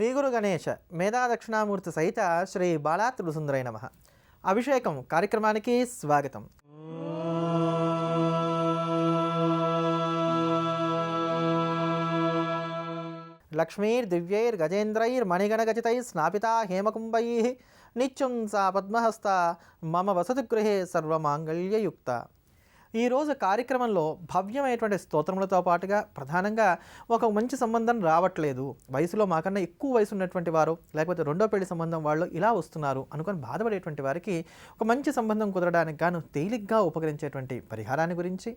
శ్రీ గురు గణేష మేధా దక్షిణామూర్తి సహిత శ్రీ బాలాత్రిపురసుందరై నమః. అభిషేకం కార్యక్రమానికి స్వాగతం. లక్ష్మీర్ దివ్యైర్ గజేంద్రైర్ మణిగణగజితై స్నాపితా హేమకుంభైః నిత్యం సా పద్మహస్త మమ వసతి గృహే సర్వమాంగళ్యయుక్త. ఈరోజు కార్యక్రమంలో భవ్యమైనటువంటి స్తోత్రములతో పాటుగా ప్రధానంగా ఒక మంచి సంబంధం రావట్లేదు, వయసులో మాకన్నా ఎక్కువ వయసు ఉన్నటువంటి వారు, లేకపోతే రెండో పెళ్లి సంబంధం వాళ్ళు ఇలా వస్తున్నారు అనుకొని బాధపడేటువంటి వారికి ఒక మంచి సంబంధం కుదరడానికి గాను తేలిగ్గా ఉపకరించేటువంటి పరిహారాన్ని గురించి,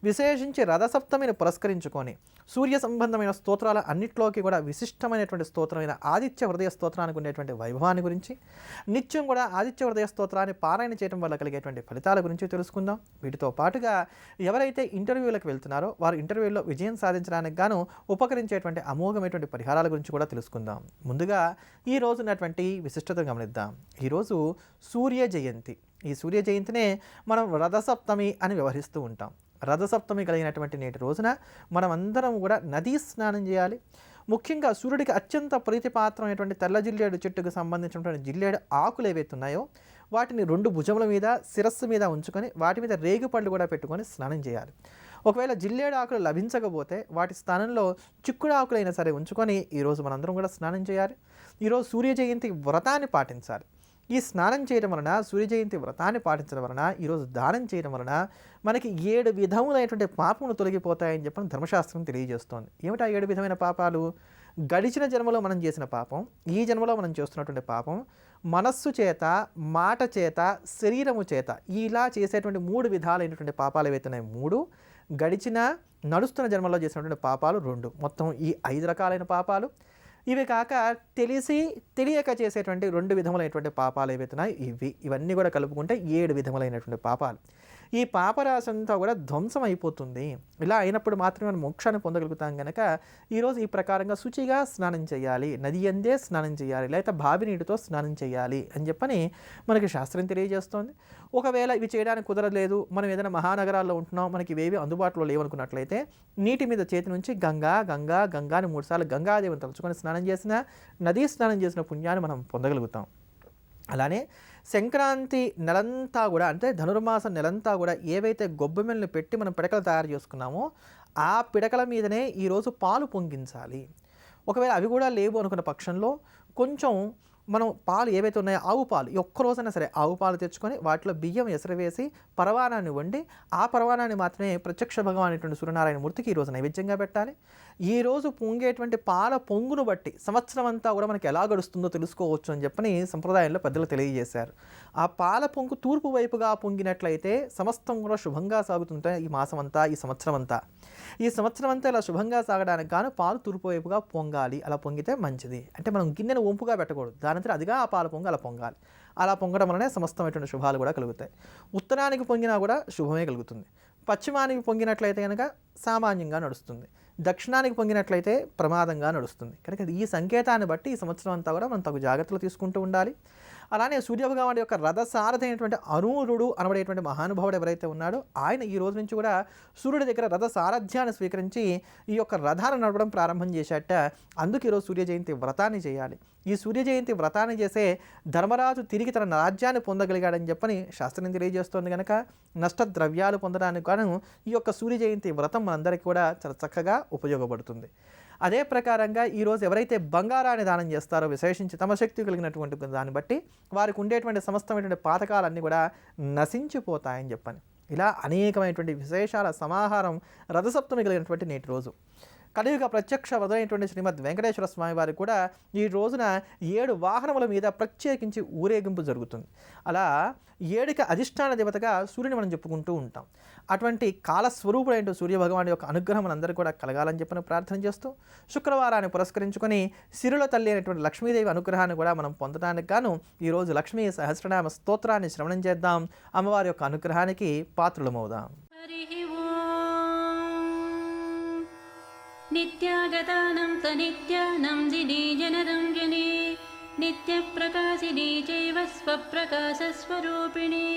విశేషించి రథసప్తమిని పురస్కరించుకొని సూర్య సంబంధమైన స్తోత్రాల అన్నిట్లోకి కూడా విశిష్టమైనటువంటి స్తోత్రమైన ఆదిత్య హృదయ స్తోత్రానికి ఉండేటువంటి వైభవాన్ని గురించి, నిత్యం కూడా ఆదిత్య హృదయ స్తోత్రాన్ని పారాయణ చేయడం వల్ల కలిగేటువంటి ఫలితాల గురించి తెలుసుకుందాం. వీటితో పాటుగా ఎవరైతే ఇంటర్వ్యూలకు వెళ్తున్నారో వారు ఇంటర్వ్యూలో విజయం సాధించడానికి గాను ఉపకరించేటువంటి అమోఘమైనటువంటి పరిహారాల గురించి కూడా తెలుసుకుందాం. ముందుగా ఈ రోజు ఉన్నటువంటి విశిష్టతను గమనిద్దాం. ఈరోజు సూర్య జయంతి. ఈ సూర్య జయంతినే మనం రథసప్తమి అని వ్యవహరిస్తూ ఉంటాం. రథసప్తమి కలిగినటువంటి నేటి రోజున మనం అందరం కూడా నదీ స్నానం చేయాలి. ముఖ్యంగా సూర్యుడికి అత్యంత ప్రీతిపాత్రమైనటువంటి తెల్ల జిల్లేడు చెట్టుకు సంబంధించినటువంటి జిల్లేడు ఆకులు ఏవైతే ఉన్నాయో వాటిని రెండు భుజముల మీద శిరస్సు మీద ఉంచుకొని వాటి మీద రేగుపళ్ళు కూడా పెట్టుకొని స్నానం చేయాలి. ఒకవేళ జిల్లేడు ఆకులు లభించకపోతే వాటి స్థానంలో చిక్కుడు ఆకులైనా సరే ఉంచుకొని ఈరోజు మనందరం కూడా స్నానం చేయాలి. ఈరోజు సూర్య జయంతి వ్రతాన్ని పాటించాలి. ఈ స్నానం చేయడం వలన, సూర్య జయంతి వ్రతాన్ని పాటించడం వలన, ఈరోజు దానం చేయడం వలన మనకి 7 విధములైనటువంటి పాపములు తొలగిపోతాయని చెప్పని ధర్మశాస్త్రం తెలియజేస్తోంది. ఏమిటా 7 విధమైన పాపాలు? గడిచిన జన్మలో మనం చేసిన పాపం, ఈ జన్మలో మనం చేస్తున్నటువంటి పాపం, మనస్సు చేత, మాట చేత, శరీరము చేత ఇలా చేసేటువంటి 3 విధాలైనటువంటి పాపాలు ఏవైతున్నాయి 3, గడిచిన నడుస్తున్న జన్మలో చేసినటువంటి పాపాలు 2, మొత్తం ఈ 5 రకాలైన పాపాలు. ఇవి కాక తెలిసి తెలియక చేసేటువంటి 2 విధములైనటువంటి పాపాలు ఏవైతున్నాయి ఇవన్నీ కూడా కలుపుకుంటే 7 విధములైనటువంటి పాపాలు. ఈ పాపరాశి అంతా కూడా ధ్వంసం అయిపోతుంది. ఇలా అయినప్పుడు మాత్రమే మనం మోక్షాన్ని పొందగలుగుతాం కనుక ఈరోజు ఈ ప్రకారంగా శుచిగా స్నానం చేయాలి, నది అందే స్నానం చేయాలి, లేకపోతే బావి నీటితో స్నానం చేయాలి అని చెప్పని మనకి శాస్త్రం తెలియజేస్తోంది. ఒకవేళ ఇవి చేయడానికి కుదరలేదు, మనం ఏదైనా మహానగరాల్లో ఉంటున్నాం, మనకి ఇవేవి అందుబాటులో లేవనుకున్నట్లయితే నీటి మీద చేతి నుంచి గంగా గంగా గంగాని 3 సార్లు గంగాదేవిని తలుచుకొని స్నానం చేసిన, నదీ స్నానం చేసిన పుణ్యాన్ని మనం పొందగలుగుతాం. అలానే సంక్రాంతి నెలంతా కూడా, అంటే ధనుర్మాసం నెలంతా కూడా ఏవైతే గొబ్బెమ్మల్ని పెట్టి మనం పిడకలు తయారు చేసుకున్నామో ఆ పిడకల మీదనే ఈరోజు పాలు పొంగించాలి. ఒకవేళ అవి కూడా లేవు అనుకున్న పక్షంలో కొంచెం మనం పాలు ఏవైతే ఉన్నాయో ఆవు పాలు, ఈ ఒక్కరోజైనా సరే ఆవు పాలు తెచ్చుకొని వాటిలో బియ్యం ఎసరవేసి పరవానాన్ని వండి ఆ పరవానాన్ని మాత్రమే ప్రత్యక్ష భగవాన్ అనేటువంటి సూర్యనారాయణ మూర్తికి ఈరోజు నైవేద్యంగా పెట్టాలి. ఈరోజు పొంగేటువంటి పాల పొంగును బట్టి సంవత్సరం అంతా కూడా మనకి ఎలా గడుస్తుందో తెలుసుకోవచ్చు అని చెప్పని సంప్రదాయంలో పెద్దలు తెలియజేశారు. ఆ పాల పొంగు తూర్పు వైపుగా పొంగినట్లయితే సమస్తం కూడా శుభంగా సాగుతుంటాయి. ఈ మాసం అంతా, ఈ సంవత్సరం అంతా ఇలా శుభంగా సాగడానికి గాను పాలు తూర్పు వైపుగా పొంగాలి. అలా పొంగితే మంచిది. అంటే మనం గిన్నెను వంపుగా పెట్టకూడదు, దానంతా అదిగా ఆ పాల పొంగు అలా పొంగాలి. అలా పొంగడం వలనే సమస్తమైనటువంటి శుభాలు కూడా కలుగుతాయి. ఉత్తరానికి పొంగినా కూడా శుభమే కలుగుతుంది. పశ్చిమానికి పొంగినట్లయితే కనుక సామాన్యంగా నడుస్తుంది, దక్షిణానికి పొంగినట్లయితే ప్రమాదంగా నడుస్తుంది. కనుక ఈ సంకేతాన్ని బట్టి ఈ సంవత్సరం అంతా కూడా మనం తగు జాగ్రత్తలు తీసుకుంటూ ఉండాలి. అలానే సూర్యభగవానుడి యొక్క రథసారథి అయినటువంటి అరుణుడు అనబడేటువంటి మహానుభావుడు ఎవరైతే ఉన్నాడో ఆయన ఈ రోజు నుంచి కూడా సూర్యుడి దగ్గర రథ సారథ్యాన్ని స్వీకరించి ఈ యొక్క రథాన్ని నడపడం ప్రారంభం చేశాట. అందుకు ఈరోజు సూర్య జయంతి వ్రతాన్ని చేయాలి. ఈ సూర్య జయంతి వ్రతాన్ని చేసే ధర్మరాజు తిరిగి తన రాజ్యాన్ని పొందగలిగాడని చెప్పని శాస్త్రం తెలియజేస్తోంది. కనుక నష్టద్రవ్యాలు పొందడానికి గాను ఈ యొక్క సూర్య జయంతి వ్రతం మనందరికీ కూడా చాలా చక్కగా ఉపయోగపడుతుంది. అదే ప్రకారంగా ఈరోజు ఎవరైతే బంగారాన్ని దానం చేస్తారో, విశేషించి తమ శక్తి కలిగినటువంటి దాన్ని బట్టి వారికి ఉండేటువంటి సమస్తమైనటువంటి పాతకాలన్నీ కూడా నశించిపోతాయని చెప్పని ఇలా అనేకమైనటువంటి విశేషాల సమాహారం రథసప్తమి కలిగినటువంటి నేటి రోజు. కలియుగ ప్రత్యక్ష వదలైనటువంటి శ్రీమద్ వెంకటేశ్వర స్వామి వారికి కూడా ఈ రోజున 7 వాహనముల మీద ప్రత్యేకించి ఊరేగింపు జరుగుతుంది. అలా 7కి అధిష్టాన దేవతగా సూర్యుని మనం చెప్పుకుంటూ ఉంటాం. అటువంటి కాలస్వరూపుడైన సూర్య భగవాన్ యొక్క అనుగ్రహం మనందరికీ కూడా కలగాలని చెప్పని ప్రార్థన చేస్తూ శుక్రవారాన్ని పురస్కరించుకొని సిరుల తల్లి అయినటువంటి లక్ష్మీదేవి అనుగ్రహాన్ని కూడా మనం పొందడానికి గాను ఈరోజు లక్ష్మీ సహస్రనామ స్తోత్రాన్ని శ్రవణం చేద్దాం. అమ్మవారి యొక్క అనుగ్రహానికి పాత్రులమవుదాం. నిత్యాగతానం తనిత్యానం దినే జనరంజనే నిత్యప్రకాశినే చైవ స్వప్రకాశస్వరూపిణే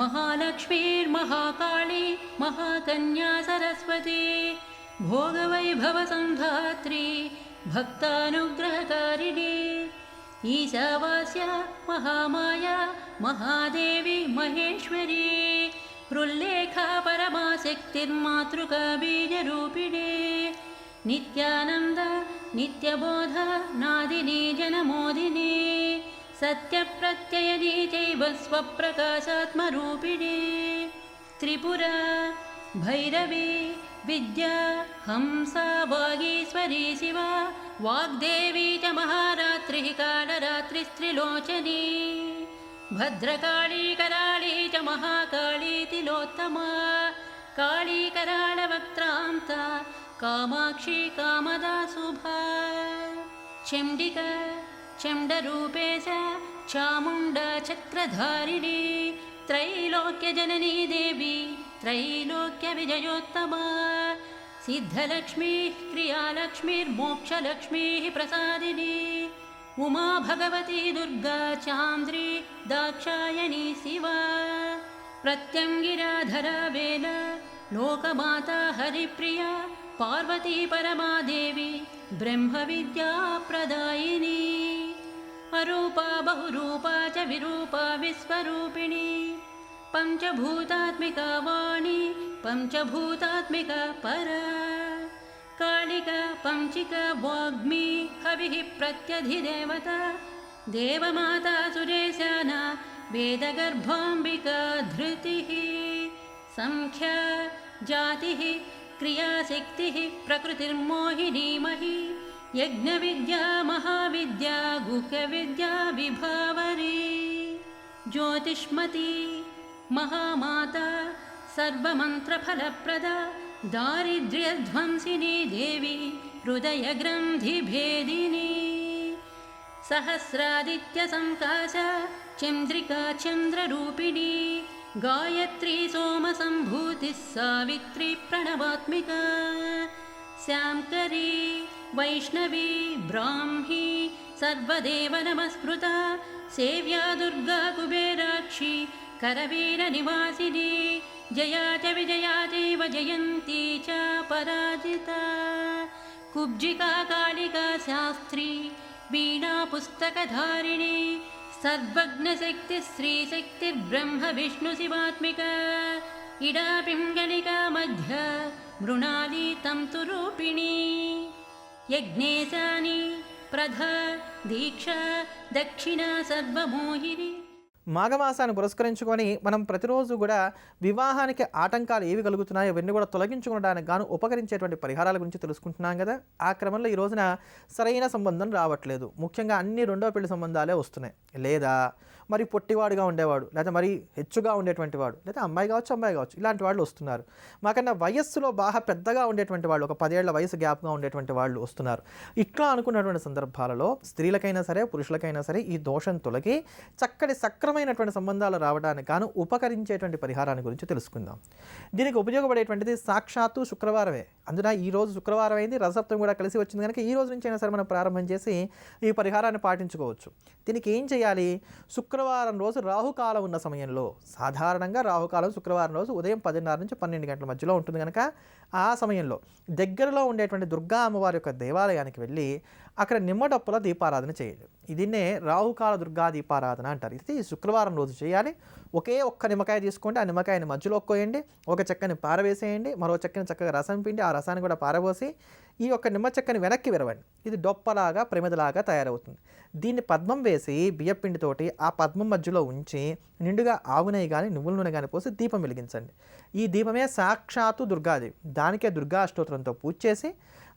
మహాలక్ష్మీర్మహాకాళీ మహాకన్యా సరస్వతి భోగవైభవ సంధాత్రి भक्तानुग्रहकारिणे ईशावास्य महामाया महादेवी महेश्वरी हृल्लेखा परमाशक्तिर्मातृका बीजरूपिणे नित्यानन्द नित्यबोध नादिनी जनमोदिनी सत्यप्रत्ययनी चैव स्वप्रकाशात्मरूपिणी त्रिपुरा भैरवी विद्या हंसा वागीश्वरी शिवा वाग्देवी च महारात्रिः कालरात्रिस्त्रिलोचनी भद्रकाली कराली च महाकाली तिलोत्तमा काली करालवक्त्रान्ता कामाक्षी कामदा शुभा चण्डिका चण्डरूपेश चामुण्डा चक्रधारिणी त्रैलोक्यजननी देवी त्रैलोक्यविजयोत्तमा सिद्धलक्ष्मीः क्रियालक्ष्मीर्मोक्षलक्ष्मीः प्रसादिनी उमा भगवती दुर्गा चान्द्री दाक्षायणी शिवा प्रत्यङ्गिराधरा वेला लोकमाता हरिप्रिया पार्वती परमादेवी ब्रह्मविद्या प्रदायिनी अरूपा बहुरूपा च विरूपा विश्वरूपिणी पंचभूतात्मिका वाणी पंचभूतात्मिका परा कालिका पंचिका वाग्मी हविः प्रत्यधिदेवता देवमाता सुरेशाना वेदगर्भाम्बिका धृतिः संख्या जातिः क्रियाशक्तिः प्रकृतिर्मोहिनी मही यज्ञविद्या महाविद्या गुह्यविद्या विभावरी ज्योतिष्मती महामाता सर्वमन्त्रफलप्रदा दारिद्र्यध्वंसिनी देवी हृदयग्रन्थिभेदिनी सहस्रादित्यसङ्काशा चन्द्रिका चन्द्ररूपिणी गायत्री सोमसम्भूतिः सावित्री प्रणवात्मिका श्यामकरी वैष्णवी ब्राह्मी सर्वदेवनमस्कृता सेव्या दुर्गा कुबेराक्षी करवीरनिवासिनी जया च विजया चैव जयन्ती च पराजिता कुब्जिका कालिका शास्त्री वीणा पुस्तकधारिणी सर्वज्ञशक्तिः श्रीशक्तिर्ब्रह्म विष्णुशिवात्मिका इडा पिङ्गलिका मध्या मृणाली तन्तुरूपिणी यज्ञेशानि प्रधा दीक्षा दक्षिणा सर्वमोहिनी. మాఘమాసాన్ని పురస్కరించుకొని మనం ప్రతిరోజు కూడా వివాహానికి ఆటంకాలు ఏవి కలుగుతున్నాయో అవన్నీ కూడా తొలగించుకోవడానికి గాను ఉపకరించేటువంటి పరిహారాల గురించి తెలుసుకుంటున్నాం కదా. ఆ క్రమంలో ఈ రోజున సరైన సంబంధం రావట్లేదు. ముఖ్యంగా అన్ని రెండో పెళ్లి సంబంధాలే వస్తున్నాయి. లేదా మరి పొట్టివాడుగా ఉండేవాడు, లేదా మరి హెచ్చుగా ఉండేటువంటి వాడు, లేదా అమ్మాయి కావచ్చు అమ్మాయి కావచ్చు, ఇలాంటి వాళ్ళు వస్తున్నారు. మాకన్నా వయస్సులో బాగా పెద్దగా ఉండేటువంటి వాళ్ళు, ఒక 10 ఏళ్ల వయసు గ్యాప్గా ఉండేటువంటి వాళ్ళు వస్తున్నారు. ఇట్లా అనుకున్నటువంటి సందర్భాలలో స్త్రీలకైనా సరే పురుషులకైనా సరే ఈ దోషం తొలగి చక్కటి సక్రమైనటువంటి సంబంధాలు రావడానికి గాను ఉపకరించేటువంటి పరిహారాన్ని గురించి తెలుసుకుందాం. దీనికి ఉపయోగపడేటువంటిది సాక్షాత్తు శుక్రవారమే. అందున ఈ రోజు శుక్రవారం అయింది, రథసప్తమి కూడా కలిసి వచ్చింది కనుక ఈ రోజు నుంచి అయినా సరే మనం ప్రారంభం చేసి ఈ పరిహారాన్ని పాటించుకోవచ్చు. దీనికి ఏం చేయాలి? శుక్రవారం రోజు రాహుకాలం ఉన్న సమయంలో, సాధారణంగా రాహుకాలం శుక్రవారం రోజు ఉదయం 10:30 నుంచి 12 గంటల మధ్యలో ఉంటుంది కనుక ఆ సమయంలో దగ్గరలో ఉండేటువంటి దుర్గా అమ్మవారి యొక్క దేవాలయానికి వెళ్ళి అక్కడ నిమ్మడప్పుల దీపారాధన చేయండి. దీన్నే రాహుకాల దుర్గా దీపారాధన అంటారు. ఇది శుక్రవారం రోజు చేయాలి. ఒకే ఒక్క నిమ్మకాయ తీసుకోండి, ఆ నిమ్మకాయని మధ్యలో కోయండి, ఒక చెక్కని పారవేసేయండి, మరో చెక్కని చక్కగా రసం పిండి ఆ రసాన్ని కూడా పారబోసి ఈ యొక్క నిమ్మ చెక్కని వెనక్కి విరవండి. ఇది డొప్పలాగా ప్రమిదలాగా తయారవుతుంది. దీన్ని పద్మం వేసి బియ్యపిండితోటి ఆ పద్మం మధ్యలో ఉంచి నిండుగా ఆవు నెయ్యి కానీ నువ్వుల నూనె కానీ పోసి దీపం వెలిగించండి. ఈ దీపమే సాక్షాత్తు దుర్గాదేవి. దానికే దుర్గా అష్టోత్తరంతో పూజ చేసి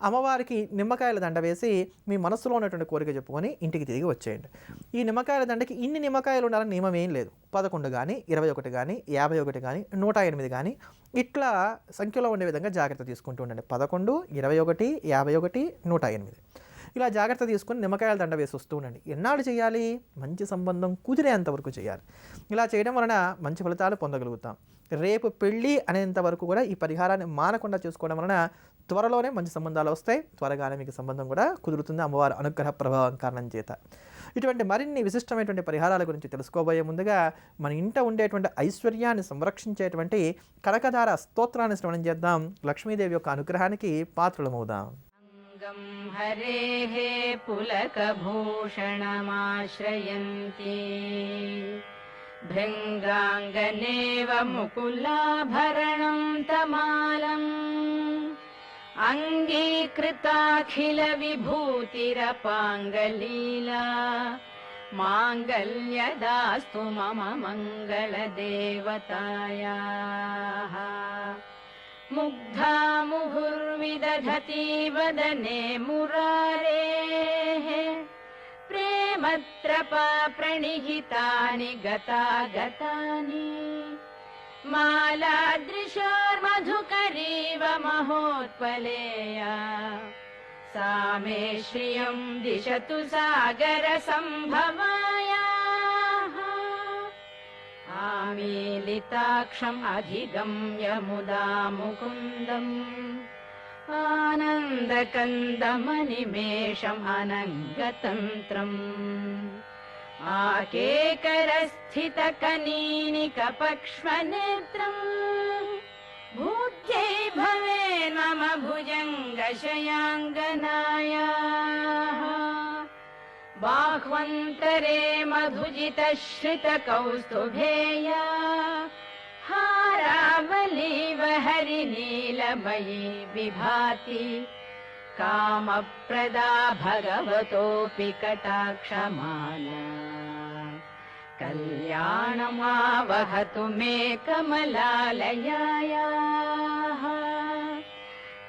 అమ్మవారికి నిమ్మకాయల దండ వేసి మీ మనసులో ఉన్నటువంటి కోరిక చెప్పుకొని ఇంటికి తిరిగి వచ్చేయండి. ఈ నిమ్మకాయల దండకి ఇన్ని నిమ్మకాయలు ఉండాలని నియమం ఏం లేదు. 11 కానీ 21 కానీ 51 కానీ 108 కానీ ఇట్లా సంఖ్యలో ఉండే విధంగా జాగ్రత్త తీసుకుంటూ ఉండండి. 11, 21, 51, 108 ఇలా జాగ్రత్త తీసుకుని నిమ్మకాయల దండ వేసి వస్తూ ఉండండి. ఎన్నాళ్ళు చేయాలి? మంచి సంబంధం కుదిరేంతవరకు చేయాలి. ఇలా చేయడం వలన మంచి ఫలితాలు పొందగలుగుతాం. రేపు పెళ్ళి అనేంత వరకు కూడా ఈ పరిహారాన్ని మానకుండా చేసుకోవడం వలన త్వరలోనే మంచి సంబంధాలు వస్తాయి. త్వరగానే మీకు సంబంధం కూడా కుదురుతుంది అమ్మవారి అనుగ్రహ ప్రభావం కారణం చేత. ఇటువంటి మరిన్ని విశిష్టమైనటువంటి పరిహారాల గురించి తెలుసుకోబోయే ముందుగా మన ఇంట ఉండేటువంటి ఐశ్వర్యాన్ని సంరక్షించేటువంటి కనకధార స్తోత్రాన్ని శ్రవణం చేద్దాం. లక్ష్మీదేవి యొక్క అనుగ్రహానికి పాత్రలమవుదాం. गं हरेः पुलकभूषणमाश्रयन्ति भृङ्गाङ्गनेव मुकुलाभरणं तमालम् अङ्गीकृताखिलविभूतिरपाङ्गलीला माङ्गल्यदास्तु मम मङ्गलदेवतायाः मुग्धा मुहुर्विदधति वदने मुरारेः प्रेमत्रपा प्रणिहितानि गतागतानि मालादृशोर्मधुकरीव महोत्पलेया सा मे श्रियं दिशतु सागरसम्भवायाः आमीलिताक्षम् अधिगम्य मुदा मुकुन्दम् आनन्दकन्दमनिमेषम् अनङ्गतन्त्रम् आकेकरस्थितकनीनिकपक्ष्मनेत्रम् भूत्यै भवेन्मम भुजङ्गशयाङ्गनायाः बाह्वन्तरे मधुजितश्रितकौस्तुभेया हारावलीव हरिनीलमयी विभाति कामप्रदा भगवतोऽपि कटाक्षमाला कल्याणमावहतु मे कमलालयायाः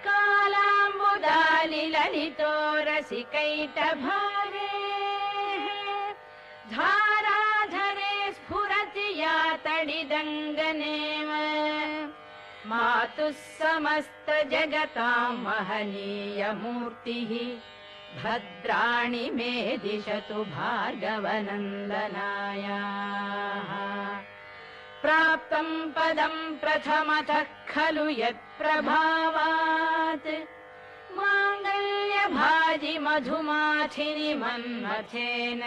कालाम्बुदालिललितो रसिकैटभागे धाराधरे स्फुरति या तडिदङ्गनेव मातुः समस्तजगतां महनीयमूर्तिः भद्राणि मे दिशतु भार्गवनन्दनायाः प्राप्तं पदं प्रथमतः खलु यत्प्रभावात् माङ्गल्यभाजि मधुमाथिनि मन्मथेन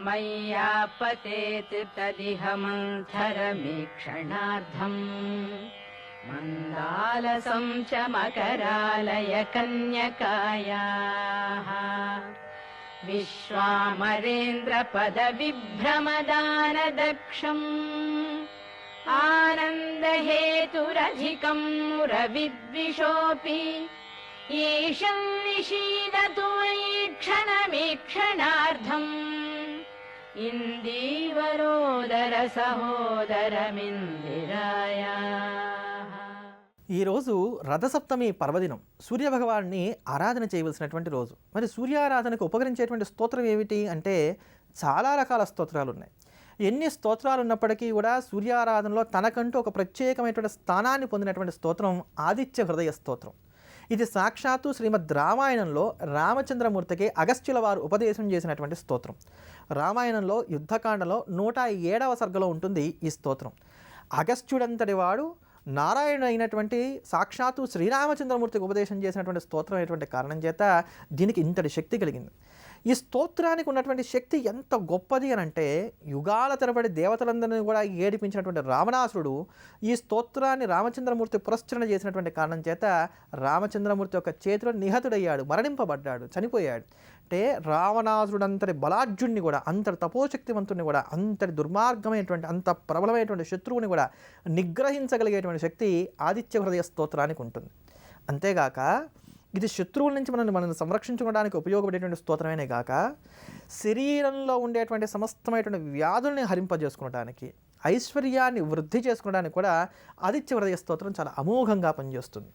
मय्यापतेत् तदिह मन्थरमीक्षणार्थम् मन्दालसं च मकरालय कन्यकायाः विश्वामरेन्द्रपदविभ्रमदानदक्षम् आनन्दहेतुरधिकं मुरविद्विषोऽपि ईशं निशीदतु क्षणमीक्षणार्थम् ఇందీవరోదర సహోదరమిందిరాయాః. ఈరోజు రథసప్తమి పర్వదినం సూర్యభగవాన్ని ఆరాధన చేయవలసినటువంటి రోజు. మరి సూర్యారాధనకు ఉపకరించేటువంటి స్తోత్రం ఏమిటి అంటే చాలా రకాల స్తోత్రాలు ఉన్నాయి. ఎన్ని స్తోత్రాలు ఉన్నప్పటికీ కూడా సూర్యారాధనలో తనకంటూ ఒక ప్రత్యేకమైనటువంటి స్థానాన్ని పొందినటువంటి స్తోత్రం ఆదిత్య హృదయ స్తోత్రం. ఇది సాక్షాత్తు శ్రీమద్ రామాయణంలో రామచంద్రమూర్తికి అగస్త్యుల వారు ఉపదేశం చేసినటువంటి స్తోత్రం. రామాయణంలో యుద్ధకాండలో 107వ సర్గలో ఉంటుంది ఈ స్తోత్రం. అగస్త్యుడంతటి వాడు నారాయణుడు అయినటువంటి సాక్షాత్తు శ్రీరామచంద్రమూర్తికి ఉపదేశం చేసినటువంటి స్తోత్రం అయినటువంటి కారణం చేత దీనికి ఇంతటి శక్తి కలిగింది. ఈ స్తోత్రానికి ఉన్నటువంటి శక్తి ఎంత గొప్పది అని అంటే యుగాల తరబడి దేవతలందరినీ కూడా ఏడిపించినటువంటి రావణాసురుడు ఈ స్తోత్రాన్ని రామచంద్రమూర్తి పురస్చరణ చేసినటువంటి కారణం చేత రామచంద్రమూర్తి యొక్క చేతిలో నిహతుడయ్యాడు, మరణింపబడ్డాడు, చనిపోయాడు. అంటే రావణాసురుడంతటి బలాఢ్యుణ్ణి కూడా, అంతటి తపోశక్తివంతుని కూడా, అంతటి దుర్మార్గమైనటువంటి అంత ప్రబలమైనటువంటి శత్రువుని కూడా నిగ్రహించగలిగేటువంటి శక్తి ఆదిత్య హృదయ స్తోత్రానికి ఉంటుంది. అంతేగాక ఇది శత్రువుల నుంచి మనల్ని సంరక్షించుకోవడానికి ఉపయోగపడేటువంటి స్తోత్రమేనే కాక శరీరంలో ఉండేటువంటి సమస్తమైనటువంటి వ్యాధుల్ని హరింపజేసుకోవడానికి, ఐశ్వర్యాన్ని వృద్ధి చేసుకోవడానికి కూడా ఆదిత్య హృదయ స్తోత్రం చాలా అమోఘంగా పనిచేస్తుంది.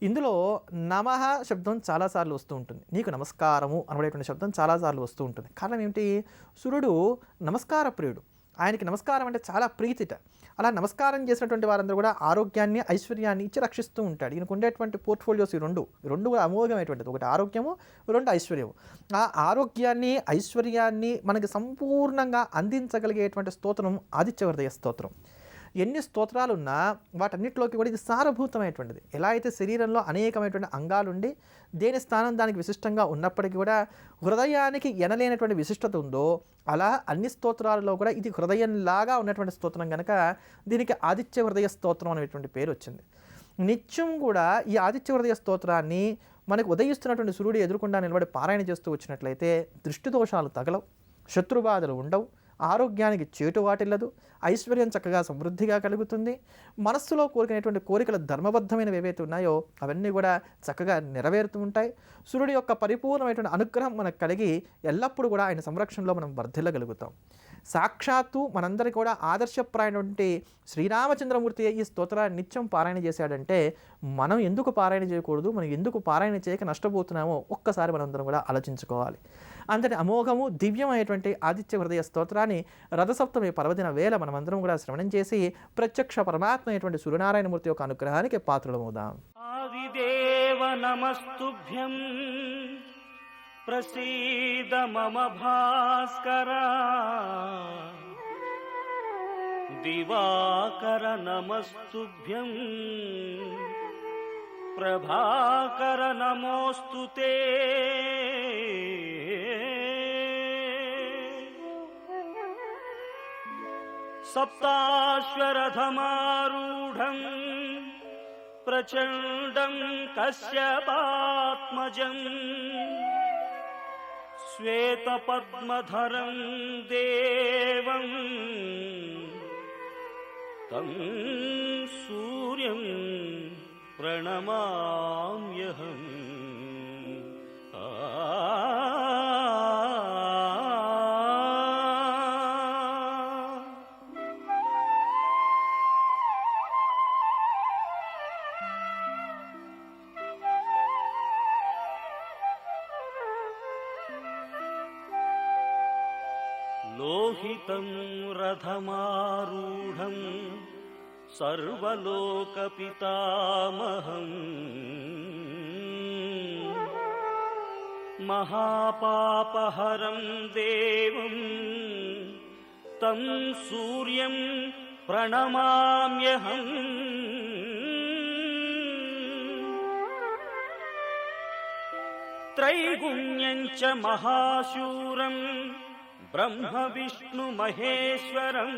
ఇందులో నమః శబ్దం చాలాసార్లు వస్తూ ఉంటుంది, నీకు నమస్కారము అనబడేటువంటి శబ్దం చాలాసార్లు వస్తూ ఉంటుంది. కారణం ఏమిటి? సూర్యుడు నమస్కార ప్రియుడు, ఆయనకి నమస్కారం అంటే చాలా ప్రీతిట. అలా నమస్కారం చేసినటువంటి వారందరూ కూడా ఆరోగ్యాన్ని, ఐశ్వర్యాన్ని ఇచ్చి రక్షిస్తూ ఉంటాడు. ఈయనకు ఉండేటువంటి పోర్ట్ఫోలియోస్ ఈ రెండు కూడా అమోఘమైనటువంటిది. ఒకటి ఆరోగ్యము, రెండు ఐశ్వర్యము. ఆ ఆరోగ్యాన్ని, ఐశ్వర్యాన్ని మనకి సంపూర్ణంగా అందించగలిగేటువంటి స్తోత్రం ఆదిత్య హృదయ స్తోత్రం. ఎన్ని స్తోత్రాలు ఉన్నా వాటన్నిటిలోకి కూడా ఇది సారభూతమైనటువంటిది. ఎలా అయితే శరీరంలో అనేకమైనటువంటి అంగాలుండి దేని స్థానం దానికి విశిష్టంగా ఉన్నప్పటికీ కూడా హృదయానికి ఎనలేనటువంటి విశిష్టత ఉందో, అలా అన్ని స్తోత్రాలలో కూడా ఇది హృదయంలాగా ఉన్నటువంటి స్తోత్రం కనుక దీనికి ఆదిత్య హృదయ స్తోత్రం అనేటువంటి పేరు వచ్చింది. నిత్యం కూడా ఈ ఆదిత్య హృదయ స్తోత్రాన్ని మనకు ఉదయిస్తున్నటువంటి సూర్యుడు ఎదురుకుండా నిలబడి పారాయణ చేస్తూ వచ్చినట్లయితే దృష్టి దోషాలు తగలవు, శత్రుబాధలు ఉండవు, ఆరోగ్యానికి చేటు వాటిల్లదు, ఐశ్వర్యం చక్కగా సమృద్ధిగా కలుగుతుంది. మనస్సులో కోరుకునేటువంటి కోరికలు ధర్మబద్ధమైనవి ఏవైతే ఉన్నాయో అవన్నీ కూడా చక్కగా నెరవేరుతూ ఉంటాయి. సూర్యుడి యొక్క పరిపూర్ణమైనటువంటి అనుగ్రహం మనకు కలిగి ఎల్లప్పుడూ కూడా ఆయన సంరక్షణలో మనం వర్ధిల్లగలుగుతాం. సాక్షాత్తు మనందరికీ కూడా ఆదర్శప్రాయమైనటువంటి శ్రీరామచంద్రమూర్తి ఈ స్తోత్రాన్ని నిత్యం పారాయణ చేశాడంటే మనం ఎందుకు పారాయణ చేయకూడదు, మనం ఎందుకు పారాయణ చేయక నష్టపోతున్నామో ఒక్కసారి మనందరం కూడా ఆలోచించుకోవాలి. అంతటి అమోఘము దివ్యమైనటువంటి ఆదిత్య హృదయ స్తోత్రాన్ని రథసప్తమి పర్వదిన వేళ మనమందరం కూడా శ్రవణం చేసి ప్రత్యక్ష పరమాత్మ అయినటువంటి సూర్యనారాయణమూర్తి యొక్క అనుగ్రహానికి పాత్రలమవుదాం. ఆదిదేవ నమస్తుభ్యం ప్రసీద మమ భాస్కర, దివాకర నమస్తుభ్యం ప్రభాకర నమోస్తుతే. సప్తాశ్వరథమారూఢం ప్రచండం కశ్యపాత్మజం, శ్వేతపద్మధరం దేవం తం సూర్యం ప్రణమామ్యహం. లోహితం రథమారూఢం సర్వలోకపితామహం, మహాపాపహరం దేవం తం సూర్యం ప్రణమామ్యహం. త్రైగుణ్యం చ మహాశూరం బ్రహ్మ విష్ణు మహేశ్వరం,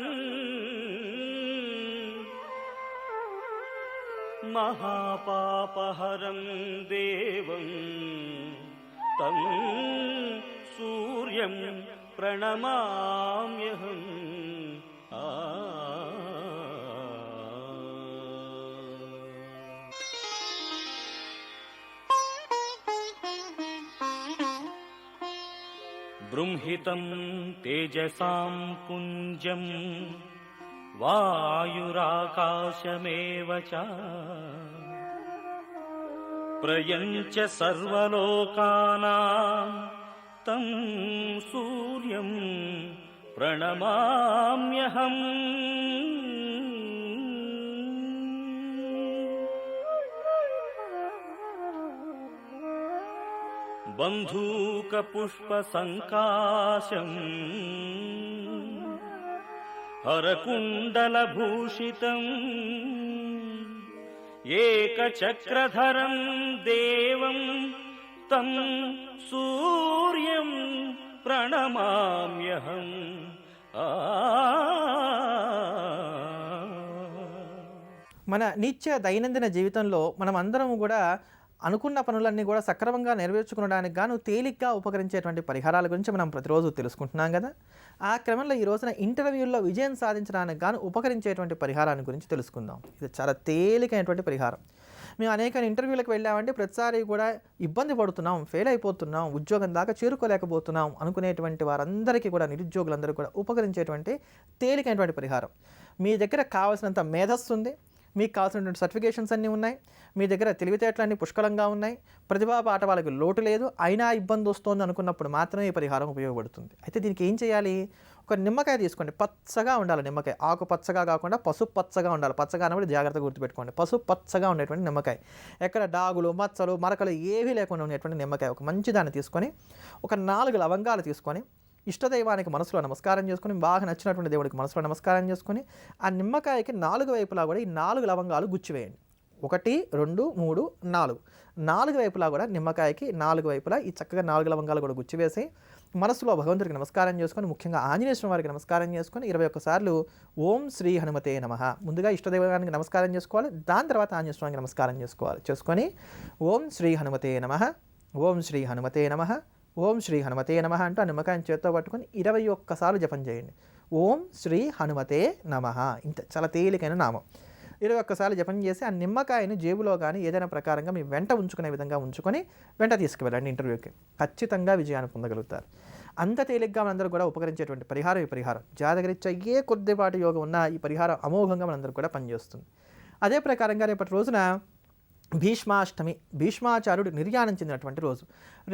మహాపాపహరం దేవం తం సూర్యం ప్రణమామ్యహం. బృంహితం తేజసాం కుంజం వాయురాకాశమేవ చ, ప్రయంచ సర్వలోకానాం తం సూర్యం ప్రణమామ్యహం. బంధూకపుష్పసంకాశం హరకుండలభూషితం, ఏకచక్రధరం దేవం తం సూర్యం ప్రణమామ్యహం. మన నిత్య దైనందిన జీవితంలో మనం అందరం కూడా అనుకున్న పనులన్నీ కూడా సక్రమంగా నెరవేర్చుకోవడానికి గాను తేలిగ్గా ఉపకరించేటువంటి పరిహారాల గురించి మనం ప్రతిరోజు తెలుసుకుంటున్నాం కదా. ఆ క్రమంలో ఈ రోజున ఇంటర్వ్యూల్లో విజయం సాధించడానికి గాను ఉపకరించేటువంటి పరిహారాన్ని గురించి తెలుసుకుందాం. ఇది చాలా తేలికైనటువంటి పరిహారం. మేము అనేక ఇంటర్వ్యూలకు వెళ్ళామంటే ప్రతిసారి కూడా ఇబ్బంది పడుతున్నాం, ఫెయిల్ అయిపోతున్నాం, ఉద్యోగం దాకా చేరుకోలేకపోతున్నాం అనుకునేటువంటి వారందరికీ కూడా, నిరుద్యోగులందరికీ కూడా ఉపకరించేటువంటి తేలికైనటువంటి పరిహారం. మీ దగ్గర కావాల్సినంత మేధస్సు ఉంది, మీకు కావాల్సినటువంటి సర్టిఫికేషన్స్ అన్నీ ఉన్నాయి, మీ దగ్గర తెలివితేటలన్నీ పుష్కలంగా ఉన్నాయి, ప్రతిభా పాఠవాలకు లోటు లేదు, అయినా ఇబ్బంది వస్తుంది అనుకున్నప్పుడు మాత్రమే ఈ పరిహారం ఉపయోగపడుతుంది. అయితే దీనికి ఏం చేయాలి? ఒక నిమ్మకాయ తీసుకోండి. పచ్చగా ఉండాలి నిమ్మకాయ, ఆకు పచ్చగా కాకుండా పసుపు పచ్చగా ఉండాలి. పచ్చగా అన్నప్పుడు జాగ్రత్తగా గుర్తుపెట్టుకోండి, పసుపు పచ్చగా ఉండేటువంటి నిమ్మకాయ, ఎక్కడ డాగులు మచ్చలు మరకలు ఏవీ లేకుండా ఉండేటువంటి నిమ్మకాయ ఒక మంచి దాన్ని తీసుకొని, ఒక 4 లవంగాలు తీసుకొని, ఇష్టదైవానికి మనసులో నమస్కారం చేసుకొని, బాగా నచ్చినటువంటి దేవుడికి మనసులో నమస్కారం చేసుకొని, ఆ నిమ్మకాయకి 4 వైపులా కూడా ఈ 4 లవంగాలు గుచ్చివేయండి. 1, 2, 3, 4 వైపులా కూడా నిమ్మకాయకి 4 వైపులా ఈ చక్కగా 4 లవంగాలు కూడా గుచ్చివేసి మనసులో భగవంతుడికి నమస్కారం చేసుకొని, ముఖ్యంగా ఆంజనేయ స్వామి వారికి నమస్కారం చేసుకొని 21 సార్లు ఓం శ్రీ హనుమతే నమః, ముందుగా ఇష్టదైవానికి నమస్కారం చేసుకోవాలి, దాని తర్వాత ఆంజనేయ స్వామికి నమస్కారం చేసుకొని ఓం శ్రీ హనుమతే నమః, ఓం శ్రీ హనుమతే నమః, ఓం శ్రీ హనుమతే నమః అంటూ ఆ నిమ్మకాయని చేత్తో పట్టుకొని 21 సార్లు జపం చేయండి. ఓం శ్రీ హనుమతే నమః, ఇంత చాలా తేలికైన నామం. 21 సార్లు జపం చేసి ఆ నిమ్మకాయని జేబులో కానీ ఏదైనా ప్రకారంగా మీ వెంట ఉంచుకునే విధంగా ఉంచుకొని వెంట తీసుకువెళ్ళండి ఇంటర్వ్యూకి. ఖచ్చితంగా విజయాన్ని పొందగలుగుతారు. అంత తేలిగ్గా మనందరూ కూడా ఉపకరించేటువంటి పరిహారం ఈ పరిహారం. జాతకరీత్యా ఏ కొద్దిపాటి యోగం ఉన్నా ఈ పరిహారం అమోఘంగా మనందరూ కూడా పనిచేస్తుంది. అదే ప్రకారంగా రేపటి రోజున భీష్మాష్టమి, భీష్మాచార్యుడు నిర్యాణం చెందినటువంటి రోజు.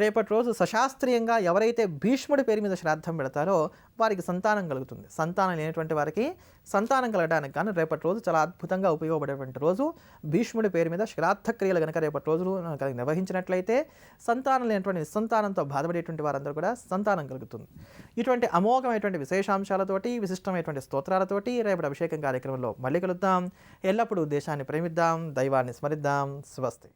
రేపటి రోజు సశాస్త్రీయంగా ఎవరైతే భీష్ముడి పేరు మీద శ్రాద్ధం పెడతారో వారికి సంతానం కలుగుతుంది. సంతానం లేనటువంటి వారికి సంతానం కలగడానికి కానీ రేపటి రోజు చాలా అద్భుతంగా ఉపయోగపడేటువంటి రోజు. భీష్ముడి పేరు మీద శ్రాద్ధ క్రియలు కనుక రేపటి రోజులు నిర్వహించినట్లయితే సంతానం లేనటువంటి నిస్సంతానంతో బాధపడేటువంటి వారందరూ కూడా సంతానం కలుగుతుంది. ఇటువంటి అమోఘమైనటువంటి విశేషాంశాలతోటి, విశిష్టమైనటువంటి స్తోత్రాలతోటి రేపటి అభిషేకం కార్యక్రమంలో మళ్ళీ కలుద్దాం. ఎల్లప్పుడూ దేశాన్ని ప్రేమిద్దాం, దైవాన్ని స్మరిద్దాం. స్వస్తి.